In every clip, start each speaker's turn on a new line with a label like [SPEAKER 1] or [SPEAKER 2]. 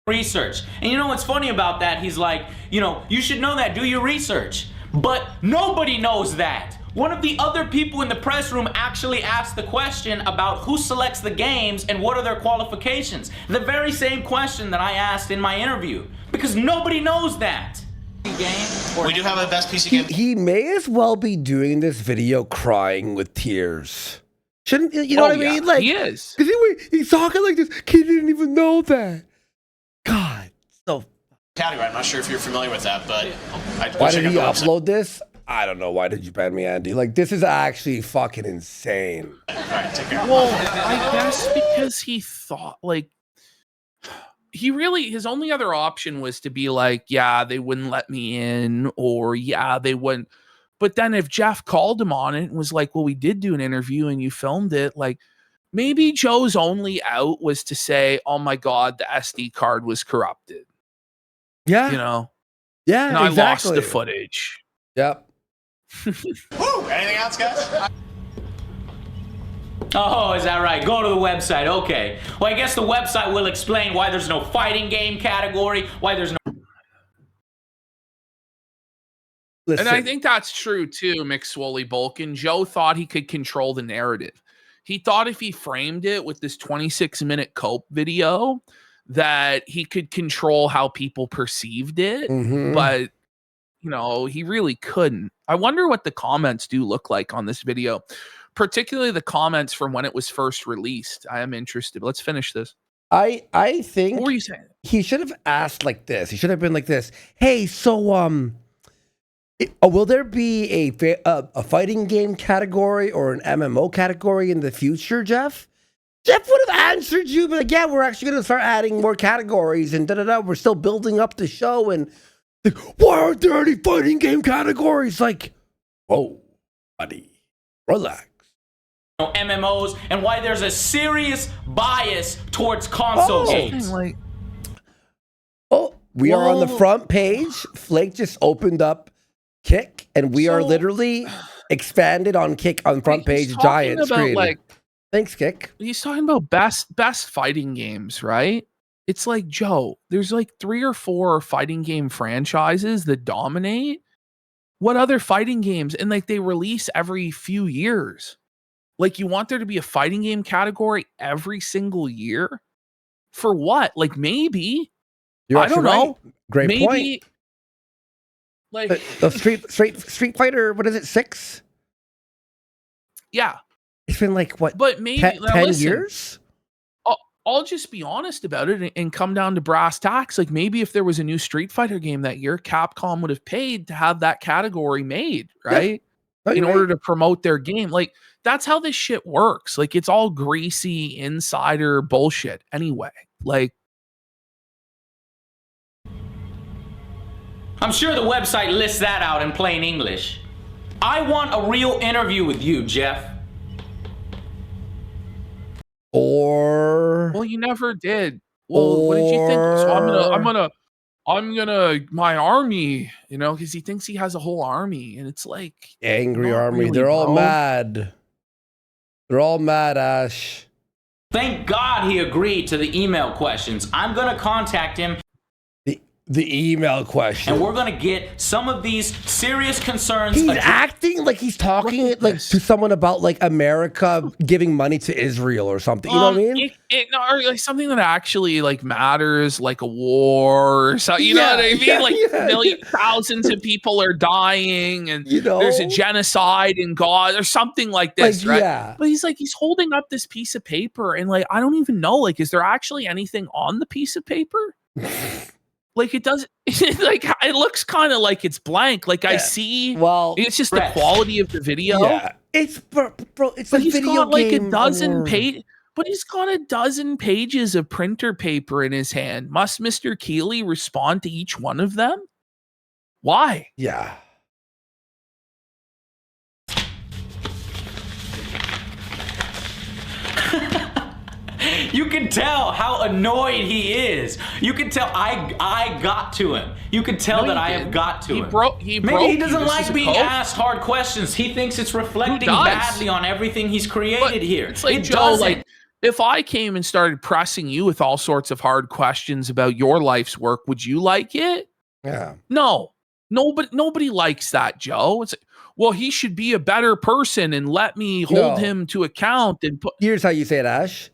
[SPEAKER 1] research. And you know what's funny about that? He's like, you know, you should know that, do your research. But nobody knows that. One of the other people in the press room actually asked the question about who selects the games and what are their qualifications. The very same question that I asked in my interview. Because nobody knows that.
[SPEAKER 2] We do have a best PC game.
[SPEAKER 3] He may as well be doing this video crying with tears. Shouldn't, you know what I mean? Like,
[SPEAKER 4] he is.
[SPEAKER 3] Because he's talking like this. Kid didn't even know that. God. So.
[SPEAKER 2] Category. I'm not sure if you're familiar with that, but
[SPEAKER 3] Why did he upload this? I don't know. Why did you ban me, Andy? Like, this is actually fucking insane.
[SPEAKER 2] All right, take care.
[SPEAKER 4] Well, I guess because he thought, like, his only other option was to be like, yeah, they wouldn't let me in, or yeah, they wouldn't. But then if Geoff called him on it and was like, well, we did do an interview and you filmed it, like, maybe Joe's only out was to say, oh my God, the SD card was corrupted.
[SPEAKER 3] Yeah.
[SPEAKER 4] You know?
[SPEAKER 3] Yeah,
[SPEAKER 4] and
[SPEAKER 3] exactly.
[SPEAKER 4] I lost the footage.
[SPEAKER 3] Yep.
[SPEAKER 2] Woo! Anything else, guys?
[SPEAKER 1] Oh, is that right? Go to the website. Okay. Well, I guess the website will explain why there's no fighting game category, why there's no...
[SPEAKER 3] Listen.
[SPEAKER 4] And I think that's true too, McSwoley Bulkin. Joe thought he could control the narrative. He thought if he framed it with this 26-minute Cope video that he could control how people perceived it. But, you know, he really couldn't. I wonder what the comments do look like on this video, particularly the comments from when it was first released. I am interested. Let's finish this.
[SPEAKER 3] I think
[SPEAKER 4] what were you saying?
[SPEAKER 3] He should have asked like this. He should have been like this. Hey, so will there be a fighting game category or an MMO category in the future, Geoff? Geoff would have answered you, but like, yeah, we're actually going to start adding more categories and da-da-da. We're still building up the show. And like, why aren't there any fighting game categories? Like, whoa, buddy, relax.
[SPEAKER 1] MMOs, and why there's a serious bias towards console games.
[SPEAKER 4] Like,
[SPEAKER 3] we are on the front page. Flake just opened up Kick, and we are literally expanded on Kick on front page giant screen.
[SPEAKER 4] Like,
[SPEAKER 3] thanks, Kick.
[SPEAKER 4] He's talking about best fighting games, right? It's like, Joe, there's like 3 or 4 fighting game franchises that dominate. What other fighting games? And like they release every few years. Like, you want there to be a fighting game category every single year? For what? Like, maybe. I don't know.
[SPEAKER 3] Great
[SPEAKER 4] maybe,
[SPEAKER 3] point.
[SPEAKER 4] Like
[SPEAKER 3] the Street Fighter, what is it, 6?
[SPEAKER 4] Yeah.
[SPEAKER 3] It's been like, what,
[SPEAKER 4] but maybe
[SPEAKER 3] 10 years?
[SPEAKER 4] I'll just be honest about it and come down to brass tacks. Like, maybe if there was a new Street Fighter game that year, Capcom would have paid to have that category made, right?
[SPEAKER 3] Yeah.
[SPEAKER 4] In order to promote their game. Like, that's how this shit works. Like, it's all greasy insider bullshit anyway. Like,
[SPEAKER 1] I'm sure the website lists that out in plain English. I want a real interview with you, Geoff.
[SPEAKER 3] Or...
[SPEAKER 4] well, you never did. Well, what did you think? So I'm gonna, my army, you know, because he thinks he has a whole army, and it's like
[SPEAKER 3] angry army.
[SPEAKER 4] Really,
[SPEAKER 3] they're all mad. They're all mad, Ash.
[SPEAKER 1] Thank God he agreed to the email questions. I'm gonna contact him.
[SPEAKER 3] The email question.
[SPEAKER 1] And we're going to get some of these serious concerns.
[SPEAKER 3] He's acting like he's talking like to someone about like America giving money to Israel or something. You know what I mean?
[SPEAKER 4] Or like something that actually like matters, like a war or something. You know what I mean? Like thousands of people are dying and there's a genocide in God or something like this, right? Yeah. But he's holding up this piece of paper and like, I don't even know, like, is there actually anything on the piece of paper? Like, it doesn't, like, it looks kind of like it's blank. Like, I see, it's just the quality of the video.
[SPEAKER 3] Yeah. It's, bro, it's a video
[SPEAKER 4] got like a
[SPEAKER 3] game
[SPEAKER 4] dozen pages, but he's got a dozen pages of printer paper in his hand. Must Mr. Keighley respond to each one of them? Why?
[SPEAKER 3] Yeah.
[SPEAKER 1] You can tell how annoyed he is. You can tell I got to him. You can tell that I have got to him. Maybe he doesn't like being asked hard questions. He thinks it's reflecting badly on everything he's created here.
[SPEAKER 4] It's like,
[SPEAKER 1] it
[SPEAKER 4] Joe,
[SPEAKER 1] doesn't.
[SPEAKER 4] like, If I came and started pressing you with all sorts of hard questions about your life's work, would you like it?
[SPEAKER 3] Yeah.
[SPEAKER 4] No. Nobody likes that, Joe. It's well, he should be a better person and let me hold him to account and put.
[SPEAKER 3] Here's how you say it, Ash.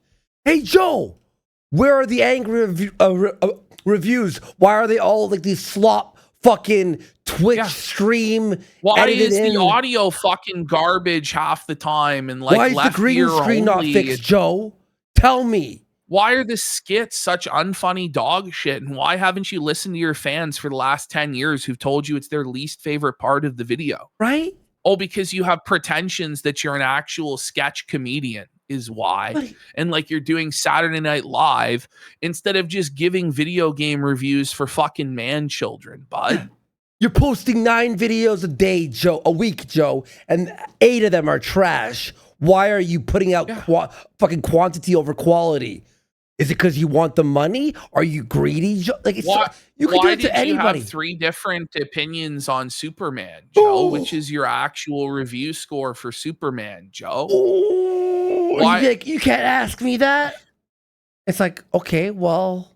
[SPEAKER 3] Hey, Joe, where are the angry reviews? Why are they all like these slop fucking Twitch stream?
[SPEAKER 4] Why is the audio fucking garbage half the time? And like,
[SPEAKER 3] why is the green screen not fixed, Joe? Tell me.
[SPEAKER 4] Why are the skits such unfunny dog shit? And why haven't you listened to your fans for the last 10 years who've told you it's their least favorite part of the video?
[SPEAKER 3] Right?
[SPEAKER 4] Oh, because you have pretensions that you're an actual sketch comedian is why.
[SPEAKER 3] But,
[SPEAKER 4] and like you're doing Saturday Night Live instead of just giving video game reviews for fucking man children, bud.
[SPEAKER 3] You're posting 9 videos a week, Joe, and 8 of them are trash. Why are you putting out fucking quantity over quality? Is it because you want the money? Are you greedy? Like it's you can do it to anybody.
[SPEAKER 4] You have 3 different opinions on Superman, Joe? Which is your actual review score for Superman, Joe?
[SPEAKER 3] You can't ask me that. It's like, okay, well,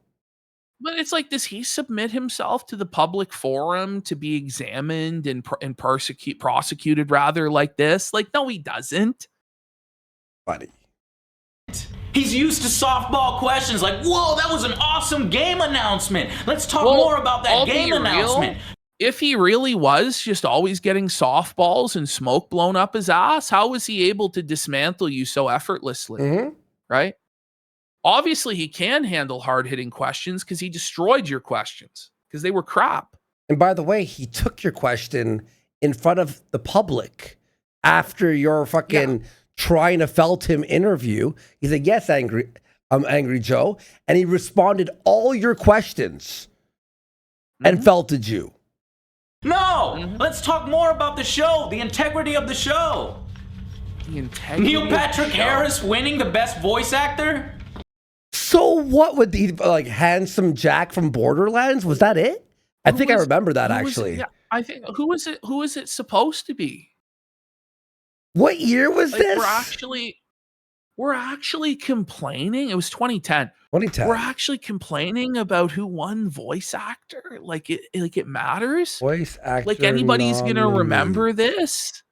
[SPEAKER 4] but it's like, does he submit himself to the public forum to be examined and prosecuted rather like this? Like, no, he doesn't.
[SPEAKER 3] Buddy.
[SPEAKER 1] He's used to softball questions like, whoa, that was an awesome game announcement. Let's talk more about that game announcement.
[SPEAKER 4] If he really was just always getting softballs and smoke blown up his ass, how was he able to dismantle you so effortlessly?
[SPEAKER 3] Mm-hmm.
[SPEAKER 4] Right? Obviously, he can handle hard-hitting questions because he destroyed your questions because they were crap.
[SPEAKER 3] And by the way, he took your question in front of the public after your fucking trying to felt him interview. He said, yes, I'm angry Joe. And he responded all your questions and felted you.
[SPEAKER 1] No, let's talk more about the show, the integrity of the show. Neil Patrick Harris winning the best voice actor?
[SPEAKER 3] So what would the handsome Jack from Borderlands? Was that it? I think I remember that actually.
[SPEAKER 4] I think who was it supposed to be?
[SPEAKER 3] What year was this?
[SPEAKER 4] We're actually complaining. It was 2010.
[SPEAKER 3] 2010.
[SPEAKER 4] We're actually complaining about who won voice actor. Like it matters.
[SPEAKER 3] Voice actor.
[SPEAKER 4] Like anybody's gonna remember this.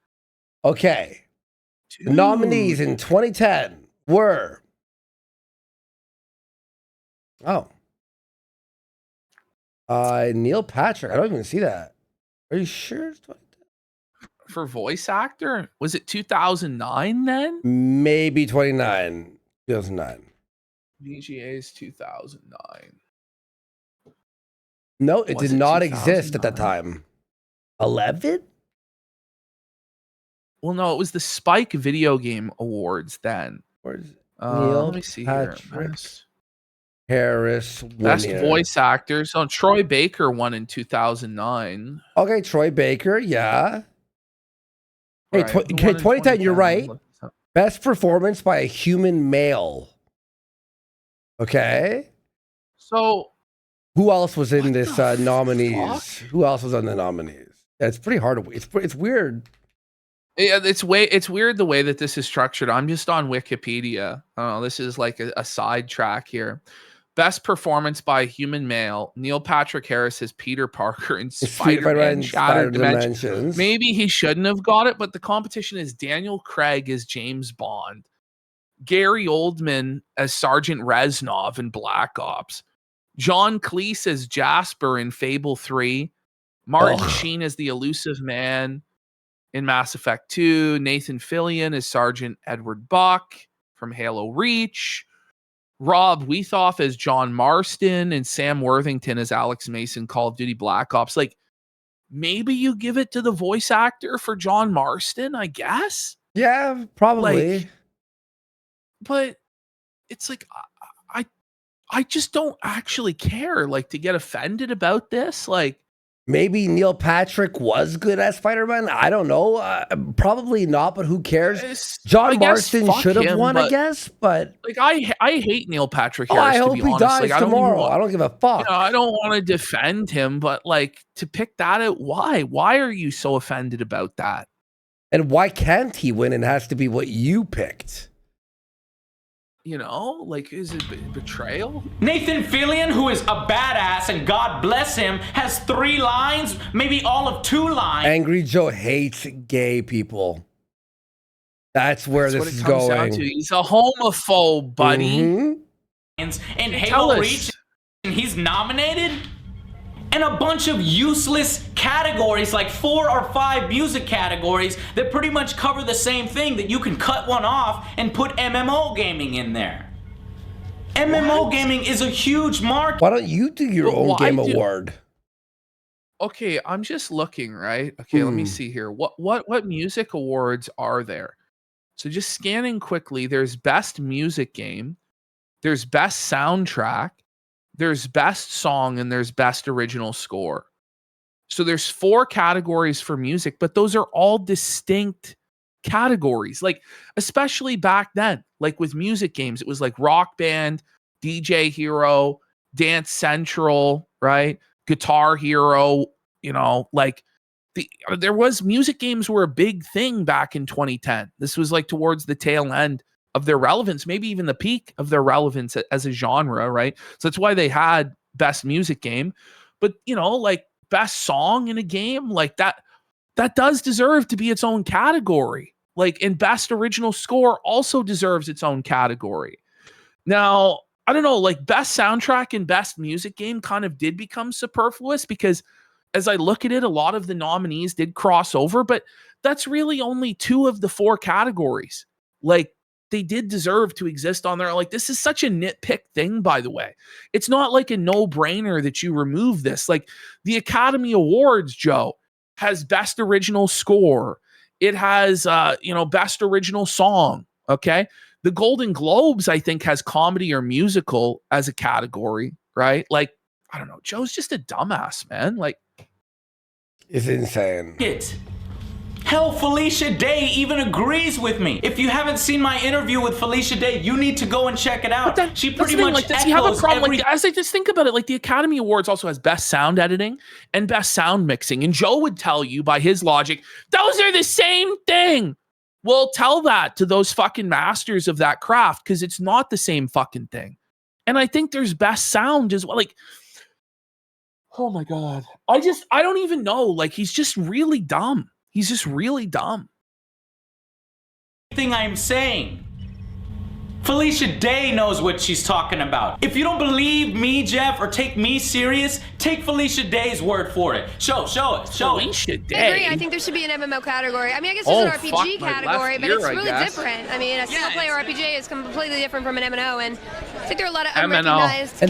[SPEAKER 3] Okay. The nominees in 2010 were. Neil Patrick. I don't even see that. Are you sure?
[SPEAKER 4] For voice actor? Was it 2009 then?
[SPEAKER 3] Maybe 2009.
[SPEAKER 4] VGA's 2009.
[SPEAKER 3] No, it did not exist at that time. 11?
[SPEAKER 4] Well, no, it was the Spike Video Game Awards then.
[SPEAKER 3] Where's Neil
[SPEAKER 4] let me see
[SPEAKER 3] Patrick Harris
[SPEAKER 4] Best voice actors. So Troy Baker won in 2009.
[SPEAKER 3] Okay, Troy Baker, yeah. Hey, 2010, you're right. Best performance by a human male. Okay.
[SPEAKER 4] So,
[SPEAKER 3] who else was in this nominees? Fuck? Who else was on the nominees? Yeah, it's pretty hard. It's weird.
[SPEAKER 4] Yeah, it's weird the way that this is structured. I'm just on Wikipedia. This is like a side track here. Best performance by a human male. Neil Patrick Harris as Peter Parker in Spider-Man Shattered Dimensions. Maybe he shouldn't have got it, but the competition is Daniel Craig as James Bond, Gary Oldman as Sergeant Reznov in Black Ops, John Cleese as Jasper in Fable 3, Martin Sheen as the Elusive Man in Mass Effect 2, Nathan Fillion as Sergeant Edward Buck from Halo Reach, Rob Weathoff as John Marston, and Sam Worthington as Alex Mason, Call of Duty Black Ops. Like, maybe you give it to the voice actor for John Marston, I guess?
[SPEAKER 3] Yeah, probably.
[SPEAKER 4] But it's like, I just don't actually care, like, to get offended about this. Like,
[SPEAKER 3] maybe Neil Patrick was good at Spider-Man. I don't know. Probably not, but who cares? John Marston should have won, I guess. But
[SPEAKER 4] like, I hate Neil Patrick Harris.
[SPEAKER 3] I hope
[SPEAKER 4] to be
[SPEAKER 3] he
[SPEAKER 4] honest.
[SPEAKER 3] dies tomorrow. I don't give a fuck.
[SPEAKER 4] You know, I don't want to defend him, but like, to pick that out, why? Why are you so offended about that?
[SPEAKER 3] And why can't he win? And has to be what you picked.
[SPEAKER 4] You know, like, is it betrayal?
[SPEAKER 1] Nathan Fillion, who is a badass and God bless him, has 3 lines, maybe all of 2 lines.
[SPEAKER 3] Angry Joe hates gay people. That's where
[SPEAKER 4] That's
[SPEAKER 3] this
[SPEAKER 4] what it
[SPEAKER 3] is
[SPEAKER 4] comes
[SPEAKER 3] going.
[SPEAKER 4] down to. He's a homophobe, buddy.
[SPEAKER 3] Mhm.
[SPEAKER 1] And
[SPEAKER 4] Tell
[SPEAKER 1] Halo
[SPEAKER 4] us.
[SPEAKER 1] Reach, and he's nominated. And a bunch of useless categories, like 4 or 5 music categories that pretty much cover the same thing, that you can cut one off and put MMO gaming in there. MMO gaming is a huge market.
[SPEAKER 3] Why don't you do your own game award?
[SPEAKER 4] Okay, I'm just looking, right? Okay, let me see here. What music awards are there? So just scanning quickly, there's best music game, there's best soundtrack, there's best song, and there's best original score. So there's 4 categories for music, but those are all distinct categories. Like, especially back then, like with music games, it was like Rock Band, DJ Hero, Dance Central, right? Guitar Hero, you know, like there was music games were a big thing back in 2010. This was like towards the tail end of their relevance, maybe even the peak of their relevance as a genre, right? So that's why they had best music game. But, you know, like best song in a game, like that does deserve to be its own category. Like, and best original score also deserves its own category. Now, I don't know, like best soundtrack and best music game kind of did become superfluous, because as I look at it, a lot of the nominees did cross over, but that's really only 2 of the 4 categories. Like, they did deserve to exist on there. Like, this is such a nitpick thing, by the way. It's not like a no-brainer that you remove this. Like, the Academy Awards, Joe, has best original score. It has, best original song. Okay. The Golden Globes, I think, has comedy or musical as a category, right? Like, I don't know. Joe's just a dumbass, man. Like,
[SPEAKER 3] it's insane.
[SPEAKER 1] Hell, Felicia Day even agrees with me. If you haven't seen my interview with Felicia Day, you need to go and check it out. She pretty much
[SPEAKER 4] like, does he have a problem? Like, as I just think about it, like the Academy Awards also has best sound editing and best sound mixing. And Joe would tell you, by his logic, those are the same thing. Well, tell that to those fucking masters of that craft, because it's not the same fucking thing. And I think there's best sound as well. Like, oh my God. I don't even know. Like, he's just really dumb. He's just really dumb.
[SPEAKER 1] Thing I'm saying. Felicia Day knows what she's talking about. If you don't believe me, Geoff, or take me serious, take Felicia Day's word for it. Show it.
[SPEAKER 4] Felicia Day.
[SPEAKER 5] I agree. I think there should be an MMO category. I mean, I guess there's an RPG category, but it's really different. I mean, a single-player RPG is completely different from an MMO, and I think there are a lot of unrecognized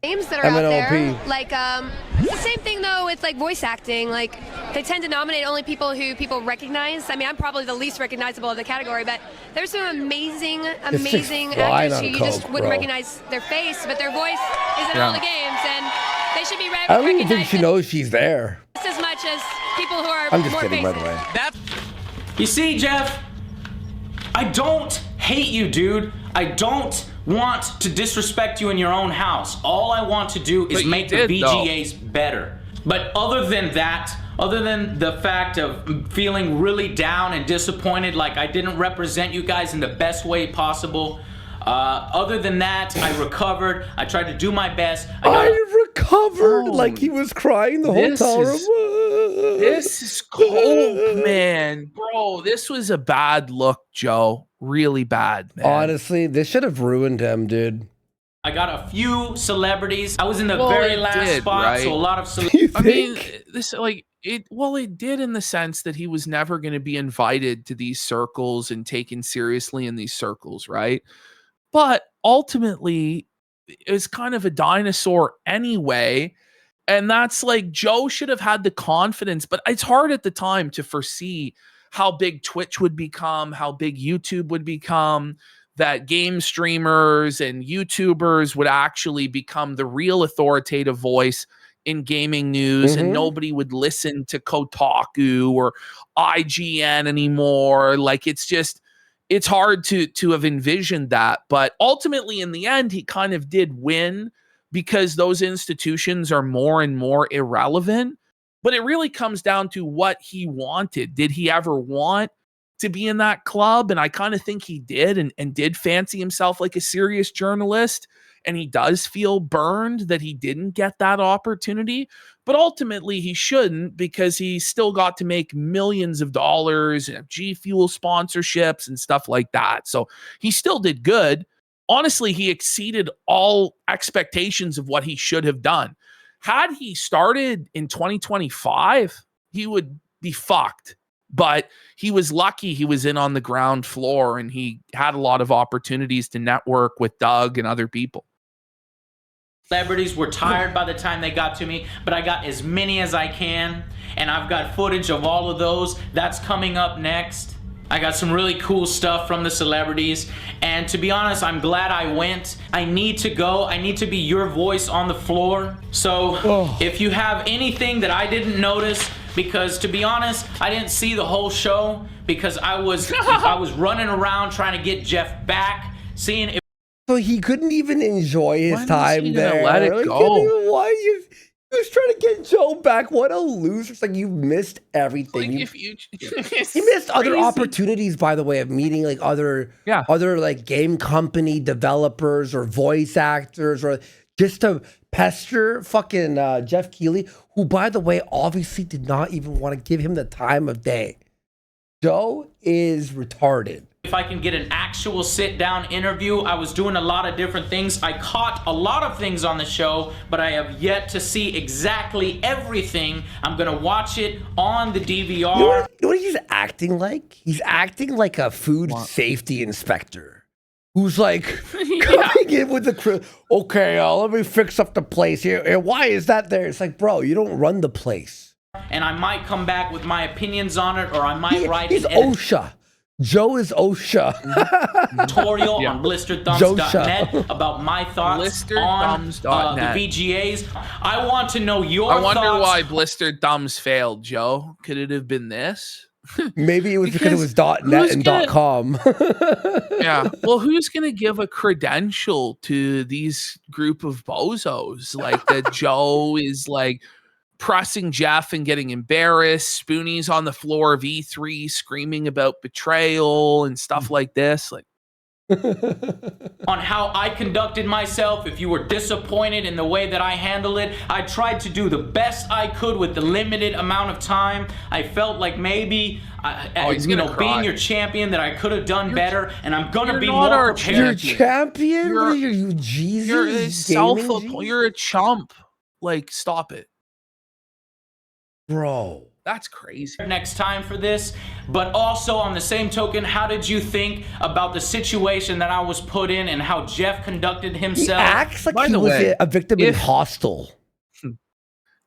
[SPEAKER 5] games that are out there. Like, it's the same thing though with like voice acting. Like, they tend to nominate only people who people recognize. I mean, I'm probably the least recognizable of the category, but there's some amazing actors who you just wouldn't recognize their face, but their voice is in all the games, and they should be recognized.
[SPEAKER 3] I don't even think she knows she's there.
[SPEAKER 5] Just as much as people who are
[SPEAKER 3] I'm just
[SPEAKER 5] more
[SPEAKER 3] kidding,
[SPEAKER 5] famous.
[SPEAKER 3] by the way.
[SPEAKER 1] You see, Geoff, I don't hate you, dude. I don't want to disrespect you in your own house. All I want to do is make the VGAs better. But other than that, other than the fact of feeling really down and disappointed, like I didn't represent you guys in the best way possible, other than that, I recovered. I tried to do my best.
[SPEAKER 3] I recovered, like he was crying the whole time.
[SPEAKER 4] This is cold, man. Bro, this was a bad look, Joe. Really bad, man.
[SPEAKER 3] Honestly, this should have ruined him, dude.
[SPEAKER 1] I got a few celebrities. I was in the very last spot,
[SPEAKER 4] right?
[SPEAKER 1] so a lot of celebrities.
[SPEAKER 4] I mean, this it did in the sense that he was never going to be invited to these circles and taken seriously in these circles, right? But ultimately, it was kind of a dinosaur anyway. And that's like, Joe should have had the confidence, but it's hard at the time to foresee how big Twitch would become, how big YouTube would become, that game streamers and YouTubers would actually become the real authoritative voice in gaming news, and nobody would listen to Kotaku or IGN anymore. Like, it's hard to have envisioned that. But ultimately, in the end, he kind of did win, because those institutions are more and more irrelevant. But it really comes down to what he wanted. Did he ever want to be in that club. And I kind of think he did and did fancy himself like a serious journalist. And he does feel burned that he didn't get that opportunity. But ultimately, he shouldn't, because he still got to make millions of dollars and G Fuel sponsorships and stuff like that. So he still did good. Honestly, he exceeded all expectations of what he should have done. Had he started in 2025, he would be fucked. But he was lucky he was in on the ground floor, and he had a lot of opportunities to network with Doug and other people.
[SPEAKER 1] Celebrities were tired by the time they got to me, but I got as many as I can, and I've got footage of all of those. That's coming up next. I got some really cool stuff from the celebrities, and to be honest, I'm glad I went. I need to go. I need to be your voice on the floor. So if you have anything that I didn't notice, because to be honest, I didn't see the whole show because I was running around trying to get Geoff back, seeing if
[SPEAKER 3] so he couldn't even enjoy his time there.
[SPEAKER 4] Let it go.
[SPEAKER 3] Why he was trying to get Joe back. What a loser. It's like you missed everything.
[SPEAKER 4] Like
[SPEAKER 3] you missed other opportunities, by the way, of meeting like other like game company developers or voice actors, or just to pester fucking Geoff Keighley, who, by the way, obviously did not even want to give him the time of day. Joe is retarded.
[SPEAKER 1] If I can get an actual sit-down interview. I was doing a lot of different things. I caught a lot of things on the show, but I have yet to see exactly everything. I'm gonna watch it on the DVR.
[SPEAKER 3] You know what he's acting like? He's acting like a food safety inspector who's like coming in with the okay, let me fix up the place here. Why is that there? It's like, bro, you don't run the place.
[SPEAKER 1] And I might come back with my opinions on it, or I might write
[SPEAKER 3] he's OSHA. Joe is OSHA.
[SPEAKER 1] Tutorial on blisteredthumbs.net about my thoughts on the VGAs. I want to know your thoughts.
[SPEAKER 4] I wonder why Blistered Thumbs failed, Joe. Could it have been this?
[SPEAKER 3] Maybe it was because it was .net and .com.
[SPEAKER 4] Yeah. Well, who's going to give a credential to these group of bozos? Like that Joe is like pressing Geoff and getting embarrassed. Spoonie's on the floor of E3 screaming about betrayal and stuff like this. Like
[SPEAKER 1] on how I conducted myself. If you were disappointed in the way that I handled it, I tried to do the best I could with the limited amount of time. I felt like maybe being your champion, that I could have done better, and I'm gonna be more prepared.
[SPEAKER 3] Your champion? What are you, Jesus?
[SPEAKER 4] You're a chump. Like, stop it.
[SPEAKER 3] Bro,
[SPEAKER 4] that's crazy.
[SPEAKER 1] Next time for this, but also on the same token, how did you think about the situation that I was put in and how Geoff conducted himself?
[SPEAKER 3] He acts like he was a victim in Hostel.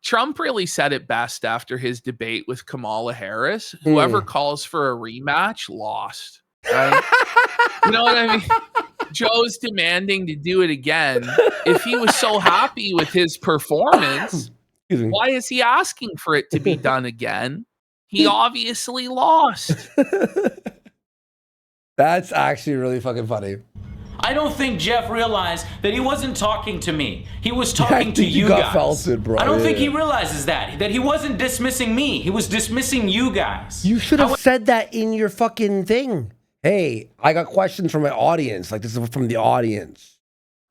[SPEAKER 4] Trump really said it best after his debate with Kamala Harris. Whoever calls for a rematch lost. Right? You know what I mean? Joe's demanding to do it again. If he was so happy with his performance, why is he asking for it to be done again? He obviously lost.
[SPEAKER 3] That's actually really fucking funny.
[SPEAKER 1] I don't think Geoff realized that he wasn't talking to me. He was talking to you guys.
[SPEAKER 3] Felted, bro.
[SPEAKER 1] I don't think he realizes that he wasn't dismissing me. He was dismissing you guys.
[SPEAKER 3] You should have said that in your fucking thing. Hey, I got questions from my audience. Like, this is from the audience.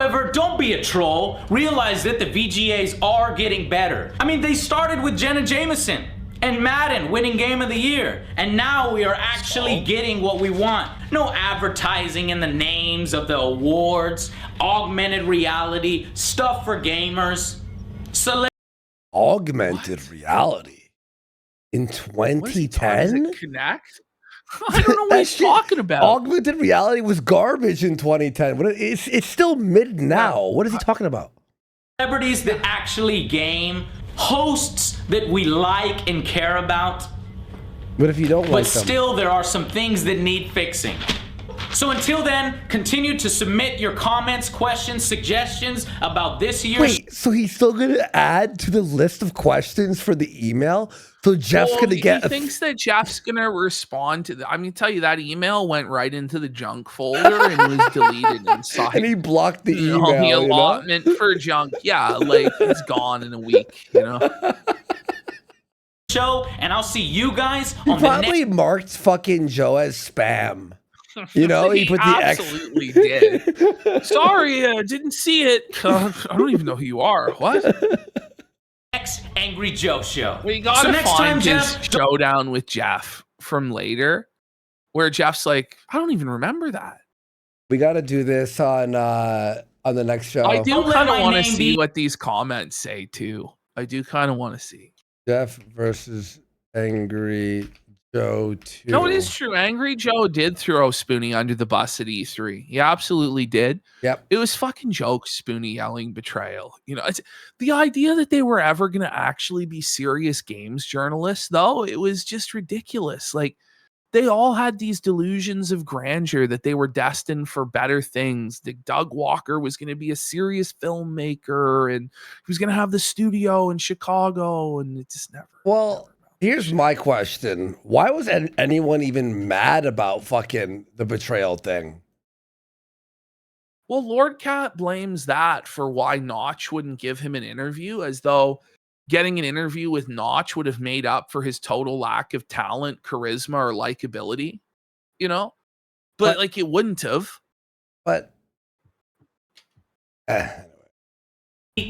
[SPEAKER 1] However, don't be a troll. Realize that the VGAs are getting better. I mean, they started with Jenna Jameson and Madden winning Game of the Year. And now we are actually getting what we want. No advertising in the names of the awards, augmented reality, stuff for gamers.
[SPEAKER 3] Augmented reality? In 2010?
[SPEAKER 4] Does it connect? I don't know what he's talking about.
[SPEAKER 3] Augmented reality was garbage in 2010. But it's still mid now. What is he talking about?
[SPEAKER 1] Celebrities that actually game, hosts that we like and care about.
[SPEAKER 3] But if you don't like
[SPEAKER 1] them? But still, there are some things that need fixing. So until then, continue to submit your comments, questions, suggestions about this year's...
[SPEAKER 3] Wait, so he's still going to add to the list of questions for the email? So Geoff's going to get...
[SPEAKER 4] He thinks that Geoff's going to respond to the... I mean, tell you, that email went right into the junk folder and was deleted inside.
[SPEAKER 3] And he blocked the email,
[SPEAKER 4] the allotment for junk. Yeah, like, it's gone in a week, you know?
[SPEAKER 1] show, and I'll see you guys
[SPEAKER 3] He
[SPEAKER 1] on the
[SPEAKER 3] probably marked fucking Joe as spam. You know, he put the
[SPEAKER 4] absolutely did. Sorry, didn't see it. I don't even know who you are. What?
[SPEAKER 1] next Angry Joe show.
[SPEAKER 4] We gotta find his showdown with Geoff from later, where Jeff's like, I don't even remember that.
[SPEAKER 3] We got to do this on the next show.
[SPEAKER 4] I do kind of want to see what these comments say too. I do kind of want to see
[SPEAKER 3] Geoff versus Angry Joe 2.
[SPEAKER 4] No, it is true. Angry Joe did throw Spoonie under the bus at E3. He absolutely did.
[SPEAKER 3] Yep.
[SPEAKER 4] It was fucking jokes, Spoonie yelling betrayal. You know, it's the idea that they were ever going to actually be serious games journalists, though, it was just ridiculous. Like, they all had these delusions of grandeur that they were destined for better things. That Doug Walker was going to be a serious filmmaker and he was going to have the studio in Chicago, and it just never.
[SPEAKER 3] Well, here's my question. Why was anyone even mad about fucking the betrayal thing?
[SPEAKER 4] Well, Lord Cat blames that for why Notch wouldn't give him an interview, as though getting an interview with Notch would have made up for his total lack of talent, charisma, or likability, you know? But like, it wouldn't have.
[SPEAKER 3] But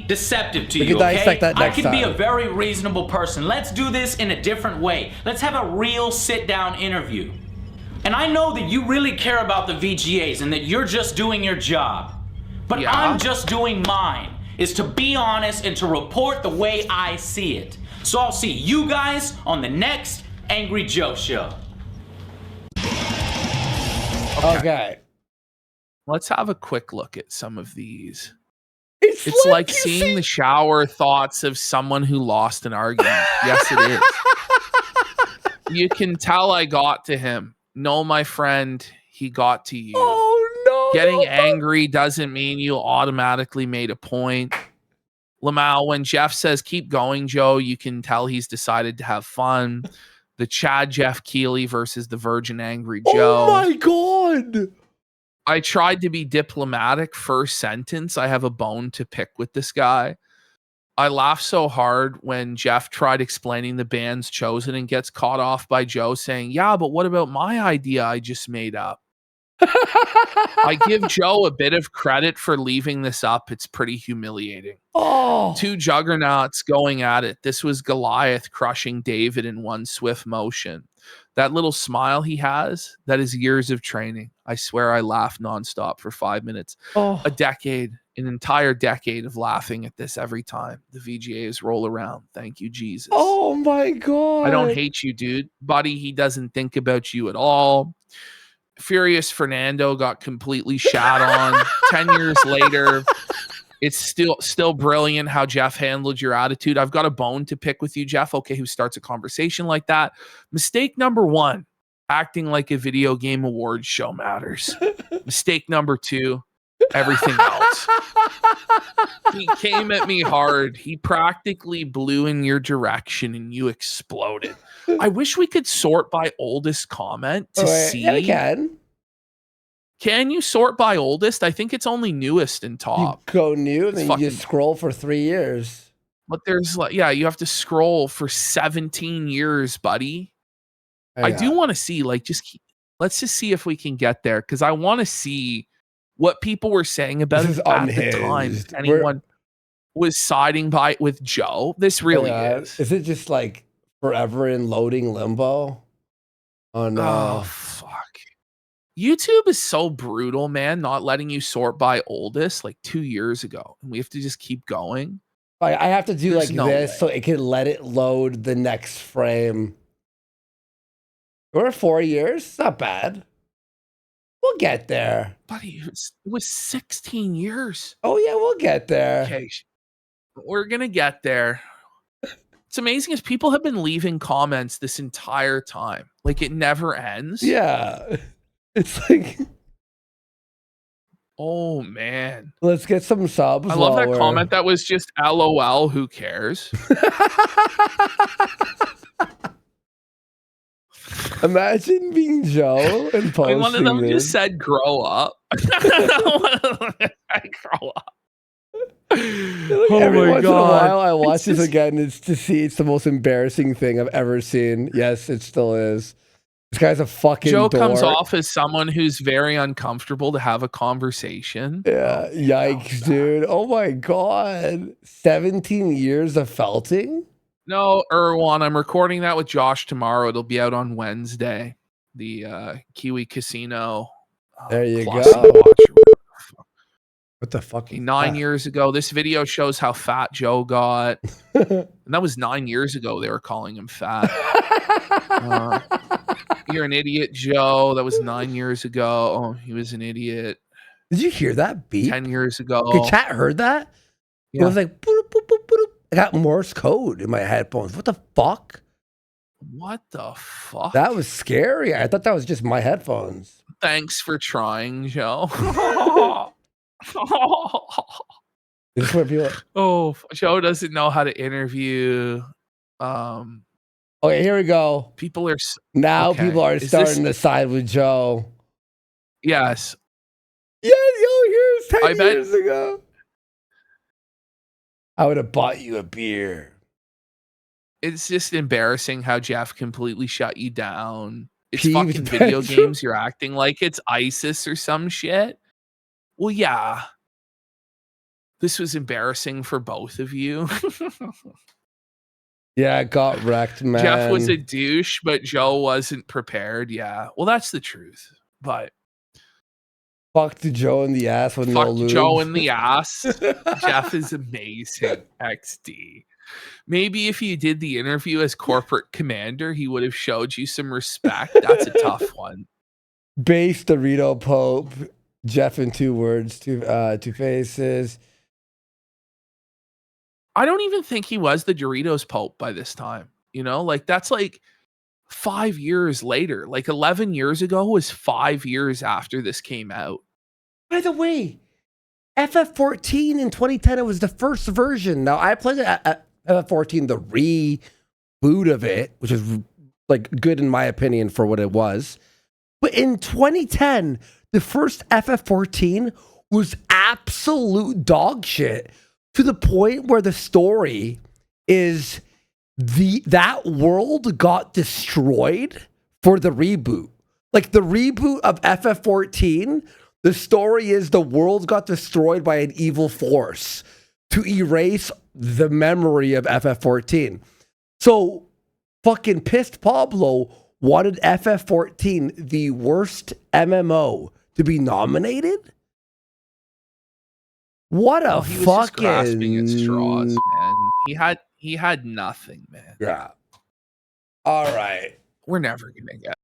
[SPEAKER 1] deceptive to you, okay? I can be a very reasonable person. Let's do this in a different way. Let's have a real sit-down interview. And I know that you really care about the VGAs and that you're just doing your job. But yeah. I'm just doing mine. Is to be honest and to report the way I see it. So I'll see you guys on the next Angry Joe show.
[SPEAKER 3] Okay.
[SPEAKER 4] Let's have a quick look at some of these. It's like seeing the shower thoughts of someone who lost an argument. Yes, it is. You can tell I got to him. No, my friend, he got to you.
[SPEAKER 3] Oh, no.
[SPEAKER 4] Getting angry doesn't mean you automatically made a point. Lamau, when Geoff says, keep going, Joe, you can tell he's decided to have fun. The Chad Geoff Keighley versus the Virgin Angry Joe.
[SPEAKER 3] Oh, my God.
[SPEAKER 4] I tried to be diplomatic first sentence. I have a bone to pick with this guy. I laughed so hard when Geoff tried explaining the bands chosen and gets caught off by Joe saying, yeah, but what about my idea I just made up? I give Joe a bit of credit for leaving this up. It's pretty humiliating.
[SPEAKER 3] Oh.
[SPEAKER 4] Two juggernauts going at it. This was Goliath crushing David in one swift motion. That little smile he has, that is years of training. I swear I laughed nonstop for 5 minutes.
[SPEAKER 3] Oh.
[SPEAKER 4] A decade, an entire decade of laughing at this every time the VGAs roll around. Thank you, Jesus.
[SPEAKER 3] Oh my God.
[SPEAKER 4] I don't hate you, dude. Buddy, he doesn't think about you at all. Furious Fernando got completely shat on. 10 years later, it's still brilliant how Geoff handled your attitude. I've got a bone to pick with you, Geoff. Okay, who starts a conversation like that? Mistake number 1, acting like a video game awards show matters. Mistake number 2, everything else. He came at me hard. He practically blew in your direction and you exploded. I wish we could sort by oldest comment to see.
[SPEAKER 3] Yeah, we can.
[SPEAKER 4] Can you sort by oldest? I think it's only newest and top.
[SPEAKER 3] You go new, and then you just scroll for 3 years.
[SPEAKER 4] But there's like, yeah, you have to scroll for 17 years, buddy. I do want to see, like, let's just see if we can get there, because I want to see what people were saying about it at the time. Anyone was siding with Joe. This really is.
[SPEAKER 3] Is it just like forever in loading limbo? Oh no.
[SPEAKER 4] Oh fuck. YouTube is so brutal, man, not letting you sort by oldest like 2 years ago. And we have to just keep going.
[SPEAKER 3] I have to do this so it can let it load the next frame. We're 4 years. It's not bad. We'll get there.
[SPEAKER 4] Buddy, it was 16 years.
[SPEAKER 3] Oh, yeah, we'll get there.
[SPEAKER 4] Okay. We're going to get there. It's amazing as people have been leaving comments this entire time. Like, it never ends.
[SPEAKER 3] Yeah. It's like...
[SPEAKER 4] Oh, man.
[SPEAKER 3] Let's get some subs.
[SPEAKER 4] I love that comment that was just LOL, who cares?
[SPEAKER 3] Imagine being Joe and posting
[SPEAKER 4] one of them just said, grow up. I grow up.
[SPEAKER 3] Every once in a while, I watch this again. It's the most embarrassing thing I've ever seen. Yes, it still is. This guy's a fucking
[SPEAKER 4] Joe
[SPEAKER 3] dork.
[SPEAKER 4] comes off as someone who's very uncomfortable to have a conversation.
[SPEAKER 3] Yeah, yikes, dude. Oh my God. 17 years of felting?
[SPEAKER 4] No, Erwan, I'm recording that with Josh tomorrow. It'll be out on Wednesday. The Kiwi Casino.
[SPEAKER 3] There you go. What the fuck?
[SPEAKER 4] 9 years ago. This video shows how fat Joe got. And that was 9 years ago. They were calling him fat. You're an idiot, Joe. That was 9 years ago. Oh, he was an idiot.
[SPEAKER 3] Did you hear that beep?
[SPEAKER 4] 10 years ago.
[SPEAKER 3] Okay, chat heard that? Yeah. It was like, boop, boop, boop, boop. I got Morse code in my headphones. What the fuck?
[SPEAKER 4] What the fuck?
[SPEAKER 3] That was scary. I thought that was just my headphones.
[SPEAKER 4] Thanks for trying, Joe.
[SPEAKER 3] This is what people...
[SPEAKER 4] Oh, Joe doesn't know how to interview.
[SPEAKER 3] Okay, here we go.
[SPEAKER 4] People are
[SPEAKER 3] people are starting to side with Joe.
[SPEAKER 4] Yes.
[SPEAKER 3] Yeah, yo, here's 10 years ago. I would have bought you a beer.
[SPEAKER 4] It's just embarrassing how Geoff completely shut you down. It's
[SPEAKER 3] Peeves
[SPEAKER 4] fucking video games. You're acting like it's ISIS or some shit. Well, yeah. This was embarrassing for both of you.
[SPEAKER 3] Yeah, I got wrecked, man.
[SPEAKER 4] Geoff was a douche, but Joe wasn't prepared. Yeah. Well, that's the truth. But
[SPEAKER 3] fucked Joe in the ass with no lube.
[SPEAKER 4] Joe in the ass. Geoff is amazing. XD. Maybe if you did the interview as corporate commander, he would have showed you some respect. That's a tough one.
[SPEAKER 3] Base Dorito Pope. Geoff in 2 words, two faces.
[SPEAKER 4] I don't even think he was the Doritos Pope by this time. You know, like that's like 5 years later. Like 11 years ago was 5 years after this came out.
[SPEAKER 3] By the way, FF14 in 2010, it was the first version. Now, I played FF14, the reboot of it, which is like good in my opinion for what it was. But in 2010, the first FF14 was absolute dog shit. To the point where the story is that world got destroyed for the reboot. Like the reboot of FF14, the story is the world got destroyed by an evil force to erase the memory of FF14. So fucking pissed Pablo wanted FF14, the worst MMO, to be nominated? What a
[SPEAKER 4] he was
[SPEAKER 3] fucking
[SPEAKER 4] just grasping at straws, man. He had nothing, man.
[SPEAKER 3] Yeah. All right.
[SPEAKER 4] We're never gonna get